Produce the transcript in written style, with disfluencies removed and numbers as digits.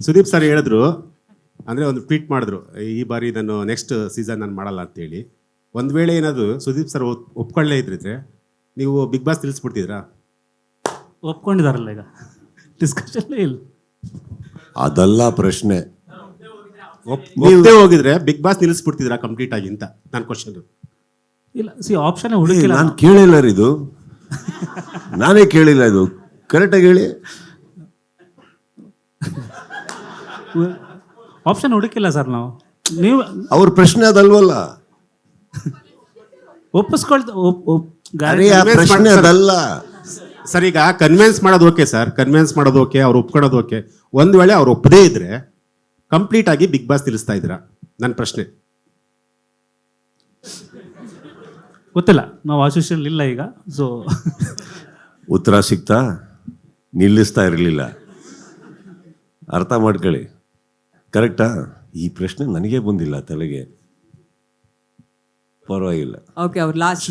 Sudeep sir ಹೇಳಿದ್ರು, ಅಂದರೆ ಒಂದು ಟ್ವೀಟ್ ಮಾಡಿದ್ರು, ಈ ಬಾರಿ ನಾನು ನೆಕ್ಸ್ಟ್ ಸೀಸನ್ ನಾನು ಮಾಡಲ್ಲ ಅಂತೇಳಿ. ಒಂದು ವೇಳೆ ಏನಾದರೂ ಸುದೀಪ್ ಸರ್ ಒಪ್ಕೊಳ್ಳೇ ಇದ್ರಿದ್ರೆ ನೀವು ಬಿಗ್ ಬಾಸ್ ನಿಲ್ಲಿಸ್ಬಿಡ್ತಿದ್ರಾ? ಒಪ್ಕೊಂಡಿದಾರಲ್ಲ ಈಗ, ಡಿಸ್ಕಷನ್ಲೇ ಇಲ್ಲ. ಅದಲ್ಲ ಪ್ರಶ್ನೆ. ಒಪ್ಪದೇ ಹೋಗಿದ್ರೆ ಬಿಗ್ ಬಾಸ್ ನಿಲ್ಲಿಸ್ಬಿಡ್ತಿದ್ರಾ ಕಂಪ್ಲೀಟ್ ಆಗಿ ಅಂತ ನನ್ನ ಕ್ವಶನ್. ಇಲ್ಲ, ಆಪ್ಷನ್ ಹುಡುಕಿಲ್ಲ. ನಾನು ಕೇಳಿಲ್ಲ ರೀ ಇದು, ನಾನೇ ಕೇಳಿಲ್ಲ ಇದು, ಕರೆಕ್ಟಾಗಿ ಹೇಳಿ. ಆಪ್ಷನ್ ಹುಡುಕಿಲ್ಲ ಸರ್ ನಾವು. ನೀವು ಅವ್ರ ಪ್ರಶ್ನೆ ಅದಲ್ವಲ್ಲ. ಒಪ್ಪಿಸ್ಕೊಳ್ತಾ ಪ್ರಶ್ನೆ ಅದಲ್ಲ ಸರ್. ಈಗ ಕನ್ವಿನ್ಸ್ ಮಾಡೋದು ಓಕೆ ಸರ್, ಕನ್ವಿನ್ಸ್ ಮಾಡೋದು ಓಕೆ, ಅವ್ರು ಒಪ್ಕೊಳ್ಳೋದು ಓಕೆ. ಒಂದು ವೇಳೆ ಅವ್ರು ಒಪ್ಪದೇ ಇದ್ರೆ ಕಂಪ್ಲೀಟ್ ಆಗಿ ಬಿಗ್ ಬಾಸ್ ನಿಲ್ಲಿಸ್ತಾ ಇದ್ದೀರಾ ನನ್ನ ಪ್ರಶ್ನೆ. ಗೊತ್ತಿಲ್ಲ, ನಾವು ಅಸೋಸಿಯೇಷನ್ ಇಲ್ಲ ಈಗ. ಸೊ ಉತ್ತರ ಸಿಗ್ತಾ ನಿಲ್ಲಿಸ್ತಾ ಇರಲಿಲ್ಲ. ಅರ್ಥ ಮಾಡ್ಕೊಳ್ಳಿ, ಕರೆಕ್ಟಾ? ಈ ಪ್ರಶ್ನೆ ನನಗೆ ಬಂದಿಲ್ಲ ತಲೆಗೆ. ಪರವಾಗಿಲ್ಲ. ಓಕೆ, ಅವ್ರು ಲಾಸ್ಟ್